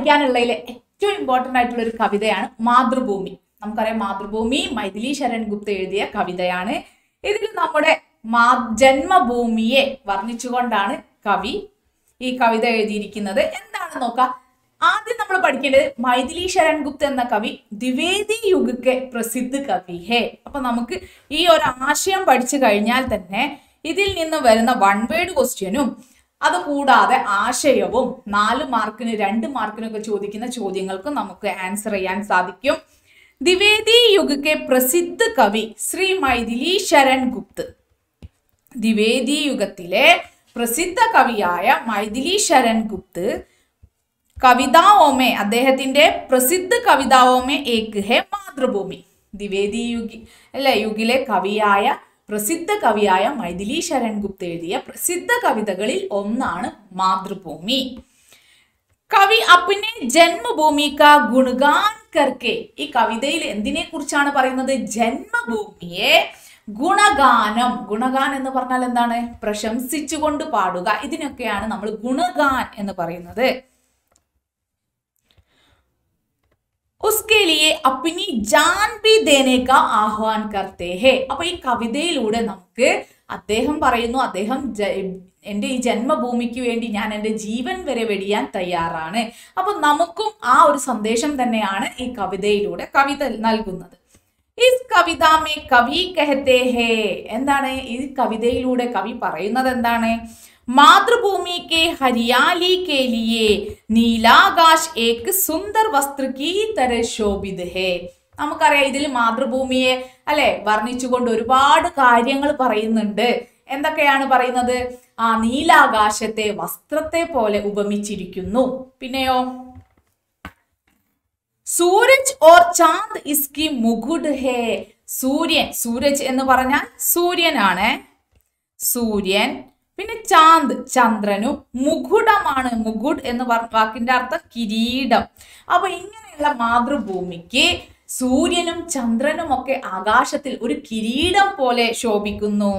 പഠിക്കാനുള്ളതിലെ ഏറ്റവും ഇമ്പോർട്ടൻ്റ് ആയിട്ടുള്ള ഒരു കവിതയാണ് മാതൃഭൂമി. നമുക്കറിയാം മാതൃഭൂമി മൈഥിലി ശരൺ ഗുപ്ത എഴുതിയ കവിതയാണ്. ഇതിൽ നമ്മുടെ ജന്മഭൂമിയെ വർണ്ണിച്ചുകൊണ്ടാണ് കവി ഈ കവിത എഴുതിയിരിക്കുന്നത്. എന്താണ് നോക്കാം. ആദ്യം നമ്മൾ പഠിക്കേണ്ടത് മൈഥിലി ശരൺ ഗുപ്ത എന്ന കവി ദ്വിവേദി യുഗക്കെ പ്രസിദ്ധ കവി ഹേ. അപ്പൊ നമുക്ക് ഈ ഒരു ആശയം പഠിച്ചു കഴിഞ്ഞാൽ തന്നെ ഇതിൽ നിന്ന് വരുന്ന വൺ വേർഡ് ക്വസ്റ്റ്യനും അതുകൂടാതെ ആശയവും 4 മാർക്കിന് 2 മാർക്കിനൊക്കെ ചോദിക്കുന്ന ചോദ്യങ്ങൾക്കും നമുക്ക് ആൻസർ ചെയ്യാൻ സാധിക്കും. ദ്വിവേദി യുഗക്കെ പ്രസിദ്ധ കവി ശ്രീ മൈഥിലി ശരൺ ഗുപ്ത. ദ്വിവേദി യുഗത്തിലെ പ്രസിദ്ധ കവിയായ മൈഥിലി ശരൺ ഗുപ്ത കവിതാओं അദ്ദേഹത്തിന്റെ പ്രസിദ്ധ കവിതാओं एक है മാതൃഭൂമി. ദ്വിവേദി യുഗിലെ കവിയായ പ്രസിദ്ധ കവിയായ മൈഥിലി ശരൺ ഗുപ്ത എഴുതിയ പ്രസിദ്ധ കവിതകളിൽ ഒന്നാണ് മാതൃഭൂമി. കവി അപ്നെ ജന്മഭൂമി കാ ഗുണഗാൻ കർക്കെ. ഈ കവിതയിൽ എന്തിനെ കുറിച്ചാണ് പറയുന്നത്? ജന്മഭൂമിയെ ഗുണഗാനം. ഗുണഗാൻ എന്ന് പറഞ്ഞാൽ എന്താണ്? പ്രശംസിച്ചുകൊണ്ട് പാടുക. ഇതിനൊക്കെയാണ് നമ്മൾ ഗുണഗാൻ എന്ന് പറയുന്നത്. उसके लिए अपनी जान भी देने का आह्वान करते हैं. അപ്പൊ ഈ കവിതയിലൂടെ നമുക്ക് അദ്ദേഹം പറയുന്നു, അദ്ദേഹം എൻ്റെ ഈ ജന്മഭൂമിക്ക് വേണ്ടി ഞാൻ എൻ്റെ ജീവൻ വരെ വെടിയാൻ തയ്യാറാണ്. അപ്പൊ നമുക്കും ആ ഒരു സന്ദേശം തന്നെയാണ് ഈ കവിതയിലൂടെ കവിത നൽകുന്നത്. ഇസ് കവിതാമേ കവി കഹത്തെ ഹേ. എന്താണ് ഈ കവിതയിലൂടെ കവി പറയുന്നത്? എന്താണ്? मातृभूमि के हरियाली के लिए नीलाकाश एक सुंदर वस्त्र की तरह शोभित है. നമുക്കറിയാം ഇതിൽ മാതൃഭൂമിയെ അല്ലെ വർണ്ണിച്ചുകൊണ്ട് ഒരുപാട് കാര്യങ്ങൾ പറയുന്നുണ്ട്. എന്തൊക്കെയാണ് പറയുന്നത്? ആ നീലാകാശത്തെ വസ്ത്രത്തെ പോലെ ഉപമിച്ചിരിക്കുന്നു. പിന്നെയോ സൂരജ് ഓർ ചാന്ദ് ഇസ്കി മുകുട് ഹേ. സൂര്യൻ, സൂരജ് എന്ന് പറഞ്ഞാൽ സൂര്യനാണ്, സൂര്യൻ. പിന്നെ ചാന്ദ് ചന്ദ്രനും, മുകുടമാണ്. മുകുട് എന്ന് വാക്കിന്റെ അർത്ഥം കിരീടം. അപ്പൊ ഇങ്ങനെയുള്ള മാതൃഭൂമിക്ക് സൂര്യനും ചന്ദ്രനും ഒക്കെ ആകാശത്തിൽ ഒരു കിരീടം പോലെ ശോഭിക്കുന്നു.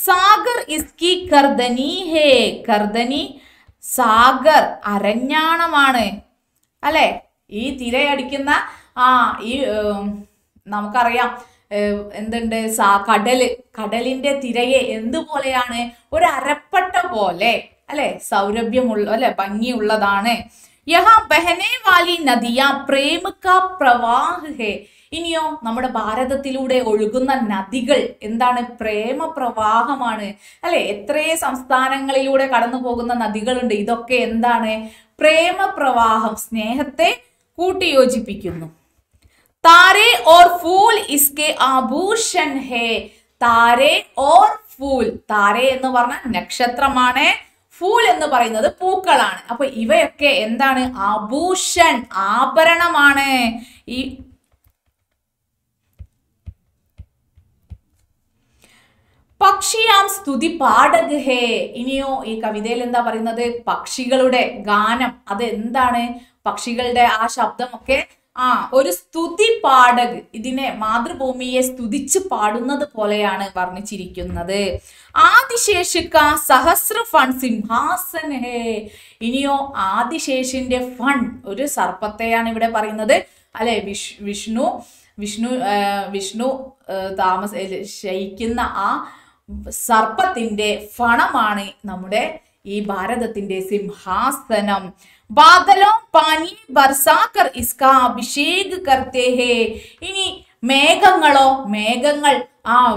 സാഗർ ഇസ്കി കർദനി ഹേ. കർദനി സാഗർ അരഞ്ഞാണമാണ് അല്ലെ. ഈ തിരയടിക്കുന്ന ഈ നമുക്കറിയാം എന്തുണ്ട്? കടലിന്റെ തിരയെ എന്തുപോലെയാണ്? ഒരു അരപ്പട്ട പോലെ അല്ലെ, സൗരഭ്യമുള്ള അല്ലെ, ഭംഗിയുള്ളതാണ്. യഹാ ബഹനെ വാലി നദിയാ പ്രേമ കാ പ്രവാഹ് ഹേ. ഇനിയോ നമ്മുടെ ഭാരതത്തിലൂടെ ഒഴുകുന്ന നദികൾ എന്താണ്? പ്രേമ പ്രവാഹമാണ് അല്ലെ. എത്രയേ സംസ്ഥാനങ്ങളിലൂടെ കടന്നു പോകുന്ന നദികളുണ്ട്. ഇതൊക്കെ എന്താണ്? പ്രേമ പ്രവാഹം, സ്നേഹത്തെ കൂട്ടിയോജിപ്പിക്കുന്നു. താരെ ഓർ ഫൂൽ ഇസ്കെ ആഭൂഷൺ ഹേ. താരെ ഓർ ഫൂൽ. താരെ എന്ന് പറഞ്ഞാൽ നക്ഷത്രമാണ്, ഫൂൽ എന്ന് പറയുന്നത് പൂക്കളാണ്. അപ്പൊ ഇവയൊക്കെ എന്താണ്? ആഭൂഷൺ, ആഭരണമാണ്. ഈ പക്ഷിയാം സ്തുതി പാടക് ഹേ. ഇനിയോ ഈ കവിതയിൽ എന്താ പറയുന്നത്? പക്ഷികളുടെ ഗാനം. അത് എന്താണ്? പക്ഷികളുടെ ആ ശബ്ദമൊക്കെ ഒരു സ്തുതി പാടക്, ഇതിനെ മാതൃഭൂമിയെ സ്തുതിച്ച് പാടുന്നത് പോലെയാണ് വർണ്ണിച്ചിരിക്കുന്നത്. ആദിശേഷിക്ക സഹസ്ര ഫൺ സിംഹാസൻ ഹേ. ഇനിയോ ആദിശേഷിന്റെ ഫൺ, ഒരു സർപ്പത്തെയാണ് ഇവിടെ പറയുന്നത് അല്ലെ. വിഷ്ണു ശയിക്കുന്ന ആ സർപ്പത്തിന്റെ ഫണമാണ് നമ്മുടെ ഈ ഭാരതത്തിന്റെ സിംഹാസനം. ബാദലോ പാനി ബർസാക്കർ ഇസ്കാ അഭിഷേക് കർത്തേ ഹേ. ഇനി മേഘങ്ങളോ, മേഘങ്ങൾ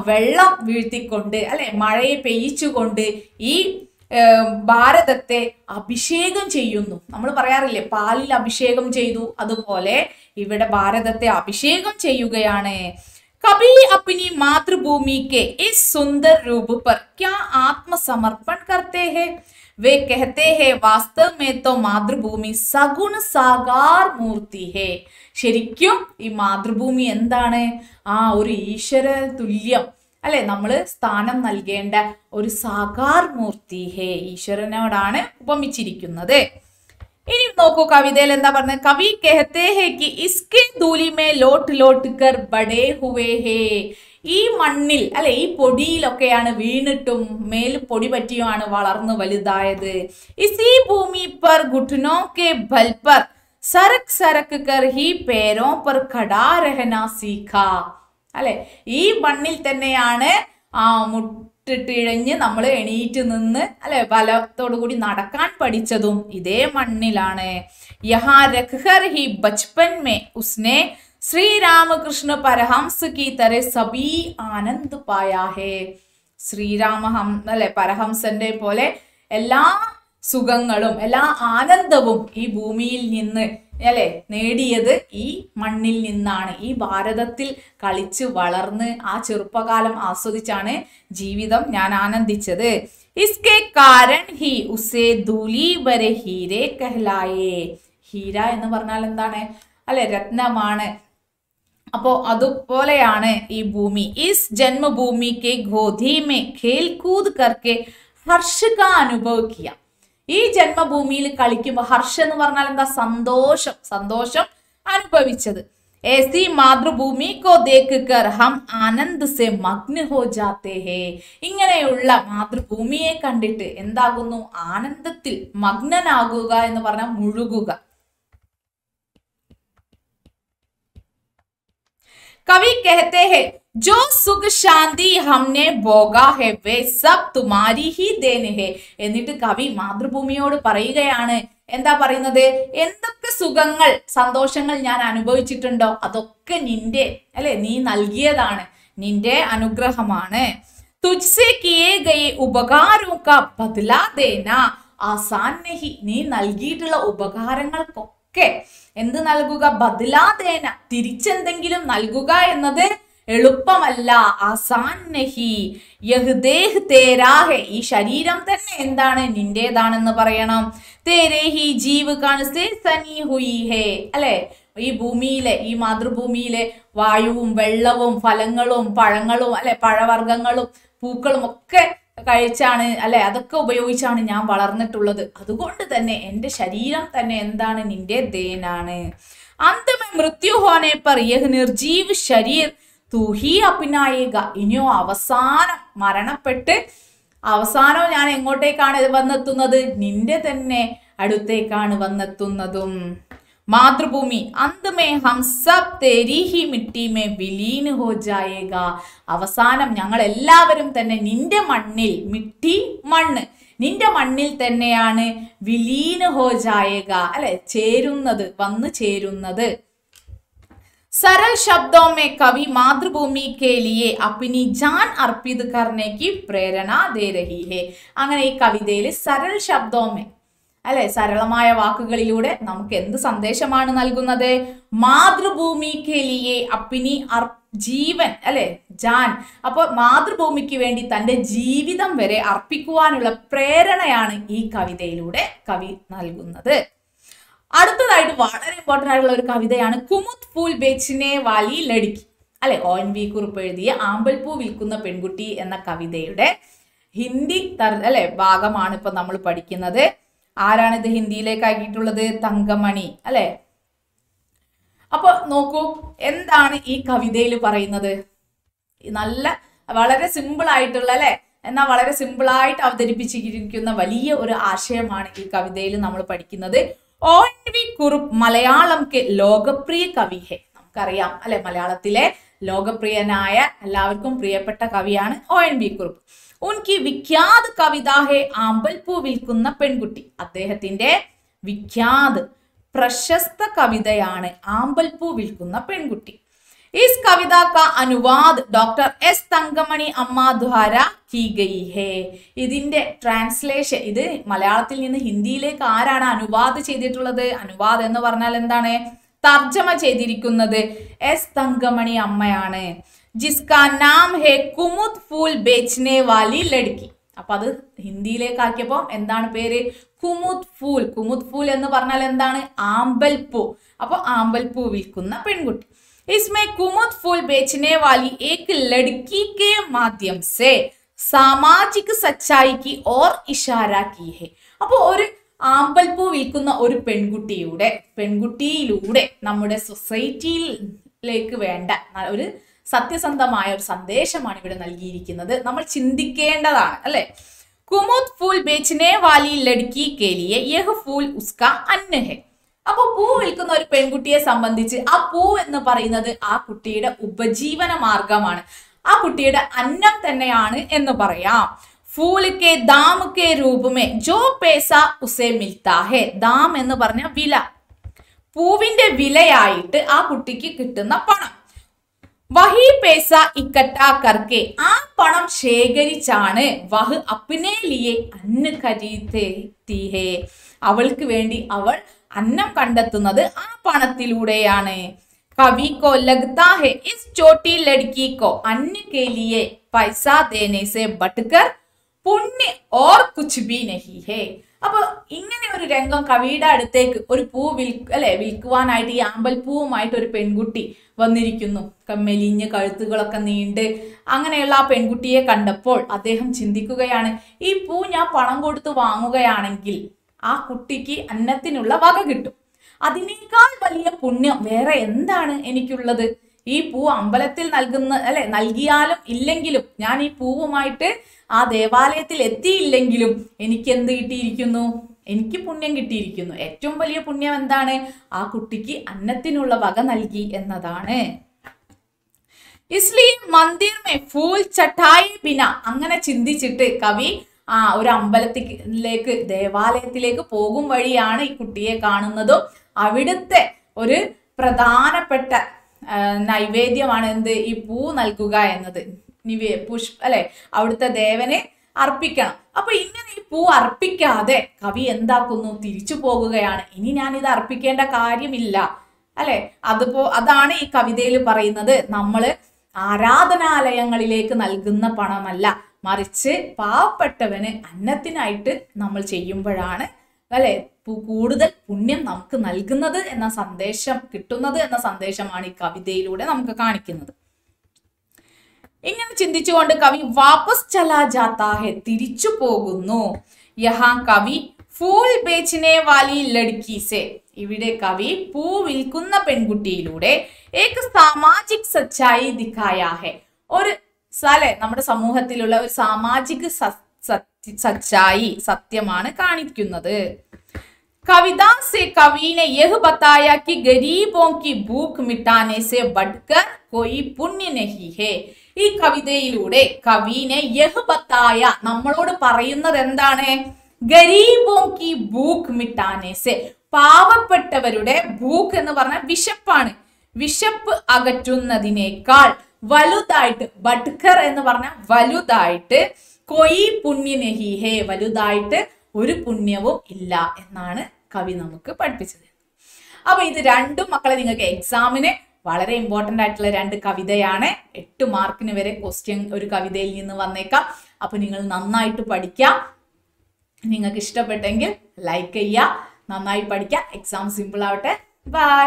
വെള്ളം വീഴ്ത്തിക്കൊണ്ട് അല്ലെ, മഴയെ പെയ്യിച്ചുകൊണ്ട് ഈ ഭാരതത്തെ അഭിഷേകം ചെയ്യുന്നു. നമ്മൾ പറയാറില്ലേ പാലിൽ അഭിഷേകം ചെയ്തു, അതുപോലെ ഇവിടെ ഭാരതത്തെ അഭിഷേകം ചെയ്യുകയാണ്. कभी अपनी मातृभूमि के इस सुंदर रूप पर क्या आत्मसमर्पण करते हैं? वे कहते हैं वास्तव में तो मातृभूमि सगुण साकार मूर्ति है. ശരിക്കും ഈ മാതൃഭൂമി എന്താണ്? ഒരു ഈശ്വര തുല്യം അല്ലെ, നമ്മൾ സ്ഥാനം നൽകേണ്ട ഒരു സാകാർ മൂർത്തി ഹേ, ഈശ്വരനോടാണ് ഉപമിച്ചിരിക്കുന്നത്. ഇനി നോക്കൂ കവിതയിൽ എന്താ പറഞ്ഞത്? കവി कहते हैं कि इसके धूलि में लोट लोट कर बड़े हुए हैं. ഈ മണ്ണിൽ അല്ലെ, ഈ പൊടിയിലൊക്കെയാണ് വീണിട്ടും മേൽ പൊടി പറ്റിയുമാണ് വളർന്നു വലുതായത്. इसी भूमि पर घुटनों के बल पर सरक सरक कर ही पैरों पर खड़ा रहना सीखा. അല്ലെ, ഈ മണ്ണിൽ തന്നെയാണ് മുട്ടിട്ടിഴഞ്ഞ് നമ്മൾ എണീറ്റ് നിന്ന് അല്ലെ ബലത്തോടു കൂടി നടക്കാൻ പഠിച്ചതും ഇതേ മണ്ണിലാണ്. യഹാ രഖ്ഹർ ഹി ബച്പൻ മേ ഉസ്നെ ശ്രീ രാമകൃഷ്ണ പരഹംസ കി തരഹ സബീ ആനന്ദ് പായാ ഹേ. ശ്രീരാമ അല്ലെ പരഹംസന്റെ പോലെ എല്ലാ സുഖങ്ങളും എല്ലാ ആനന്ദവും ഈ ഭൂമിയിൽ നിന്ന് അല്ലെ നേടിയത് ഈ മണ്ണിൽ നിന്നാണ്. ഈ ഭാരതത്തിൽ കളിച്ച് വളർന്ന് ആ ചെറുപ്പകാലം ആസ്വദിച്ചാണ് ജീവിതം ഞാൻ ആനന്ദിച്ചത്. ഇസ്കെ കാരൺ ഹി ഉസേ ധൂലി വരെ ഹീരെ കഹ്ലായേ. ഹീര എന്ന് പറഞ്ഞാൽ എന്താണ് അല്ലെ, രത്നമാണ്. അപ്പോ അതുപോലെയാണ് ഈ ഭൂമി. Is Janmabhumi K ഗോധി may Khel കൂദ് Karke Harsh കാ അനുഭവ് കിയ. ഈ ജന്മഭൂമിയിൽ കളിക്കുമ്പോൾ ഹർഷം എന്ന് പറഞ്ഞാൽ എന്താ, സന്തോഷം, സന്തോഷം അനുഭവിച്ചത്. ऐसी മാതൃഭൂമി കോ ദേഖ് കർ ഹം ആനന്ദ് സെ മഗ്ന ഹോ ജാത്തെ ഹേ. ഇങ്ങനെയുള്ള മാതൃഭൂമിയെ കണ്ടിട്ട് എന്താകുന്നു, ആനന്ദത്തിൽ മഗ്നനാകുക എന്ന് പറഞ്ഞാൽ മുഴുകുക. कवि कहते हैं जो सुख शांति हमने भोगा है वे सब तुम्हारी ही देन है. എന്നിട്ട് കവി മാതൃഭൂമിയോട് പറയുകയാണ്, എന്താ പറയുന്നത്, എന്തൊക്കെ സുഖങ്ങൾ സന്തോഷങ്ങൾ ഞാൻ അനുഭവിച്ചിട്ടുണ്ടോ അതൊക്കെ നിന്റെ അല്ലെ, നീ നൽകിയതാണ്, നിന്റെ അനുഗ്രഹമാണ്. തുജ്സെ കിയേ ഗയേ ഉപകാരോं का बदला देना आसान नहीं. നീ നൽകിയിട്ടുള്ള ഉപകാരങ്ങൾക്കൊക്കെ എന്ത് നൽകുക, ബദലാദേന തിരിച്ചെന്തെങ്കിലും നൽകുക എന്നത് എളുപ്പമല്ല. ആസാൻ നഹി. യഹ് ദേഹ് തേരാ ഹെ. ഈ ശരീരം തന്നെ എന്താണ്, നിന്റേതാണെന്ന് പറയണം. തേരേ ഹി ജീവ് കാൺ സേ സനി ഹുയി ഹേ. അല്ലെ, ഈ ഭൂമിയിലെ ഈ മാതൃഭൂമിയിലെ വായുവും വെള്ളവും ഫലങ്ങളും പഴങ്ങളും അല്ലെ പഴവർഗ്ഗങ്ങളും പൂക്കളും ഒക്കെ കഴിച്ചാണ് അല്ലെ, അതൊക്കെ ഉപയോഗിച്ചാണ് ഞാൻ വളർന്നിട്ടുള്ളത്. അതുകൊണ്ട് തന്നെ എൻ്റെ ശരീരം തന്നെ എന്താണ്, നിന്റെ ദേനാണ്. അന്തമേ മൃത്യു ഹോനെ പർ യഹ് നിർജീവ് ശരീർ തൂ ഹി അപ്നായേഗ. ഇനിയോ അവസാനം മരണപ്പെട്ട് അവസാനം ഞാൻ എങ്ങോട്ടേക്കാണ് വന്നെത്തുന്നത്, നിന്റെ തന്നെ അടുത്തേക്കാണ് വന്നെത്തുന്നതും. മാതൃഭൂമി अंत में हम सब तेरी ही मिट्टी में विलीन हो जाएगा. അവസാനം ഞങ്ങൾ എല്ലാവരും തന്നെ നിന്റെ മണ്ണിൽ, മിട്ടി മണ്ണ്, നിന്റെ മണ്ണിൽ തന്നെയാണ് വിലീന ഹോ ജായേഗ അല്ലെ ചേരുന്നത്, വന്നു ചേരുന്നത്. सरल शब्दों में कवि मातृभूमि के लिए अपनी जान अर्पित करने की प्रेरणा दे रही है. അങ്ങനെ ഈ കവിതയിൽ सरल शब्दों में അല്ലെ സരളമായ വാക്കുകളിലൂടെ നമുക്ക് എന്ത് സന്ദേശമാണ് നൽകുന്നത്, മാതൃഭൂമി കെ ലിയേ അപ്പിനി ജീവൻ അല്ലെ ജാൻ. അപ്പോൾ മാതൃഭൂമിക്ക് വേണ്ടി തന്റെ ജീവിതം വരെ അർപ്പിക്കുവാനുള്ള പ്രേരണയാണ് ഈ കവിതയിലൂടെ കവി നൽകുന്നത്. അടുത്തതായിട്ട് വളരെ ഇമ്പോർട്ടൻ്റ് ആയിട്ടുള്ള ഒരു കവിതയാണ് കുമുദ് ഫൂൽ ബേച്ചിനെ വാലി ലടുക്കി അല്ലെ, ONV കുറുപ്പ് എഴുതിയ ആമ്പൽപ്പൂ വിൽക്കുന്ന പെൺകുട്ടി എന്ന കവിതയുടെ ഹിന്ദി അല്ലെ ഭാഗമാണ് ഇപ്പൊ നമ്മൾ പഠിക്കുന്നത്. ആരാണ് ഇത് ഹിന്ദിയിലേക്ക് ആക്കിയിട്ടുള്ളത്, തങ്കമണി അല്ലെ. അപ്പൊ നോക്കൂ, എന്താണ് ഈ കവിതയിൽ പറയുന്നത്, നല്ല വളരെ സിമ്പിൾ ആയിട്ടുള്ള അല്ലെ, എന്നാൽ വളരെ സിമ്പിളായിട്ട് അവതരിപ്പിച്ചിരിക്കുന്ന വലിയ ഒരു ആശയമാണ് ഈ കവിതയിൽ നമ്മൾ പഠിക്കുന്നത്. ONV കുറുപ്പ് മലയാളം കെ ലോകപ്രിയ കവി ഹെ. നമുക്കറിയാം അല്ലെ, മലയാളത്തിലെ ലോകപ്രിയനായ എല്ലാവർക്കും പ്രിയപ്പെട്ട കവിയാണ് ONV കുറുപ്പ്. ഉൻകി വിഖ്യാത് കവിത ഹെ ആമ്പൽപ്പൂ വിൽക്കുന്ന പെൺകുട്ടി. അദ്ദേഹത്തിന്റെ വിഖ്യാത് പ്രശസ്ത കവിതയാണ് ആമ്പൽപ്പൂ വിൽക്കുന്ന പെൺകുട്ടി. इस कविता का अनुवाद डॉक्टर S തങ്കമണി അമ്മ ദ്വാരാ की गई है. ഇതിന്റെ ട്രാൻസ്ലേഷൻ, ഇത് മലയാളത്തിൽ നിന്ന് ഹിന്ദിയിലേക്ക് ആരാണ് അനുവാദം ചെയ്തിട്ടുള്ളത്, അനുവാദം എന്ന് പറഞ്ഞാൽ എന്താണ്, തർജ്ജമ ചെയ്തിരിക്കുന്നത് S തങ്കമണി അമ്മയാണ്. ജിസ്കാ നാം ഹെ കുമുദ് ഫൂൽ ബേച്ച്നെ വാലി ലഡ്കി. അപ്പൊ അത് ഹിന്ദിയിലേക്ക് ആക്കിയപ്പോ എന്താണ് പേര്, കുമുദ് ഫൂൽ. കുമുദ് ഫൂൽ എന്ന് പറഞ്ഞാൽ എന്താണ്, ആമ്പൽപ്പൂ. അപ്പൊ ആമ്പൽപ്പൂ വിൽക്കുന്ന പെൺകുട്ടി. इसमें कुमुद फूल बेचने वाली एक लड़की के माध्यम से सामाजिक सच्चाई की ओर इशारा की है. അപ്പൊ ഒരു ആമ്പൽപ്പൂ വിൽക്കുന്ന ഒരു പെൺകുട്ടിയിലൂടെ നമ്മുടെ സൊസൈറ്റിയിലേക്ക് വേണ്ട ഒരു സത്യസന്ധമായ ഒരു സന്ദേശമാണ് ഇവിടെ നൽകിയിരിക്കുന്നത്. നമ്മൾ ചിന്തിക്കേണ്ടതാണ് അല്ലെ. കുമുദ് ഫൂൽ ബേച്ച്നെ വാലി ലഡ്കി കെ ലിയെ യഹ് ഫൂൽ ഉസ്കാ അന്ന ഹെ. അപ്പൊ പൂ വിൽക്കുന്ന ഒരു പെൺകുട്ടിയെ സംബന്ധിച്ച് ആ പൂ എന്ന് പറയുന്നത് ആ കുട്ടിയുടെ ഉപജീവന മാർഗമാണ്, ആ കുട്ടിയുടെ അന്നം തന്നെയാണ് എന്ന് പറയാം. ഫൂൽ കെ ദാം കെ രൂപ മേ ജോ പേസ ഉസേ മിൽത്താ ഹെ. ദാം എന്ന് പറഞ്ഞ വില, പൂവിന്റെ വിലയായിട്ട് ആ കുട്ടിക്ക് കിട്ടുന്ന പണം. വഹി പേസ ഇക്കട്ടാ കർക്കെ, ആ പണം ശേഖരിച്ചാണ് വഹ് അപ്നെ ലിയെ അന്ന ഖരീദത്തി ഹെ, അവൾക്ക് വേണ്ടി അവൾ അന്നം കണ്ടെത്തുന്നത് ആ പണത്തിലൂടെയാണ്. कवि को लगता है इस छोटी लड़की को अन्न के लिए पैसा देने से बढ़कर पुण्य और कुछ भी नहीं है. അപ്പൊ ഇങ്ങനെ ഒരു രംഗം കവിയുടെ അടുത്തേക്ക് ഒരു പൂ വിൽക്കുവാനായിട്ട് ഈ ആമ്പൽ പൂവുമായിട്ട് ഒരു പെൺകുട്ടി വന്നിരിക്കുന്നു. മെലിഞ്ഞ് കഴുത്തുകളൊക്കെ നീണ്ട് അങ്ങനെയുള്ള ആ പെൺകുട്ടിയെ കണ്ടപ്പോൾ അദ്ദേഹം ചിന്തിക്കുകയാണ്, ഈ പൂ ഞാൻ പണം കൊടുത്ത് വാങ്ങുകയാണെങ്കിൽ ആ കുട്ടിക്ക് അന്നത്തിനുള്ള വക കിട്ടും, അതിനേക്കാൾ വലിയ പുണ്യം വേറെ എന്താണ് എനിക്കുള്ളത്? ഈ പൂ അമ്പലത്തിൽ നൽകിയാലും ഇല്ലെങ്കിലും, ഞാൻ ഈ പൂവുമായിട്ട് ആ ദേവാലയത്തിൽ എത്തിയില്ലെങ്കിലും എനിക്ക് എന്ത് കിട്ടിയിരിക്കുന്നു? എനിക്ക് പുണ്യം കിട്ടിയിരിക്കുന്നു. ഏറ്റവും വലിയ പുണ്യം എന്താണ്? ആ കുട്ടിക്ക് അന്നത്തിനുള്ള വക നൽകി എന്നതാണ്. ഇസ്ലിയെ മന്ദിർ മേ ഫൂൽ ചട്ടായി ബിന, അങ്ങനെ ചിന്തിച്ചിട്ട് കവി ഒരു അമ്പലത്തിലേക്ക് ദേവാലയത്തിലേക്ക് പോകും വഴിയാണ് ഈ കുട്ടിയെ കാണുന്നതും അവിടുത്തെ ഒരു പ്രധാനപ്പെട്ട നൈവേദ്യമാണ് എന്ത്? ഈ പൂ നൽകുക എന്നത്. അവിടുത്തെ ദേവനെ അർപ്പിക്കണം. അപ്പൊ ഇങ്ങനെ ഈ പൂ അർപ്പിക്കാതെ കവി എന്താക്കുന്നു? തിരിച്ചു പോകുകയാണ്. ഇനി ഞാൻ ഇത് അർപ്പിക്കേണ്ട കാര്യമില്ല അല്ലെ. അതാണ് ഈ കവിതയിൽ പറയുന്നത്. നമ്മള് ആരാധനാലയങ്ങളിലേക്ക് നൽകുന്ന പണമല്ല, മറിച്ച് പാവപ്പെട്ടവന് അന്നത്തിനായിട്ട് നമ്മൾ ചെയ്യുമ്പോഴാണ് കൂടുതൽ പുണ്യം നമുക്ക് നൽകുന്നത് എന്ന സന്ദേശം കിട്ടുന്നത് എന്ന സന്ദേശമാണ് ഈ കവിതയിലൂടെ നമുക്ക് കാണിക്കുന്നത്. ഇങ്ങനെ ചിന്തിച്ചുകൊണ്ട് കവി വാപസ് ചലാ ജാത്താ ഹെ, തിരിച്ചു പോകുന്നു. യഹാ കവി ഫൂൽ ബേച്ചനെ വാലി ലഡ്കി സെ, ഇവിടെ കവി പൂ വിൽക്കുന്ന പെൺകുട്ടിയിലൂടെ ഏക് സാമാജിക് സച്ചായി ദിഖായാ ഹെ, ഒരു നമ്മുടെ സമൂഹത്തിലുള്ള ഒരു സാമാജിക സച്ചായി സത്യമാണ് കാണിക്കുന്നത്. कविता से कवि ने यह बताया कि गरीबों की भूख मिटाने से बढ़कर कोई पुण्य नहीं है. ഈ കവിതയിലൂടെ കവിനെ യഹ് ബത്തായ, നമ്മളോട് പറയുന്നത് എന്താണ്? ഗരീബോं की भूख मिटाने से, പാവപ്പെട്ടവരുടെ ഭൂഖ് എന്ന് പറഞ്ഞാൽ വിശപ്പാണ്, വിശപ്പ് അകറ്റുന്നതിനേക്കാൾ വലുതായിട്ട്, ബഡ്കർ എന്ന് പറഞ്ഞാൽ വലുതായിട്ട്, കൊയ് പുണ്യ നഹി ഹേ, വലുതായിട്ട് ഒരു പുണ്യവും ഇല്ല എന്നാണ് കവി നമുക്ക് പഠിപ്പിച്ചത്. അപ്പൊ ഇത് രണ്ടും മക്കളെ നിങ്ങൾക്ക് എക്സാമിന് വളരെ ഇമ്പോർട്ടന്റ് ആയിട്ടുള്ള രണ്ട് കവിതയാണ്. 8 മാർക്കിന് വരെ ക്വസ്റ്റ്യൻ ഒരു കവിതയിൽ നിന്ന് വന്നേക്കാം. അപ്പൊ നിങ്ങൾ നന്നായിട്ട് പഠിക്കാം. നിങ്ങൾക്ക് ഇഷ്ടപ്പെട്ടെങ്കിൽ ലൈക്ക് ചെയ്യുക, നന്നായി പഠിക്കുക. എക്സാം സിമ്പിൾ ആവട്ടെ. ബൈ.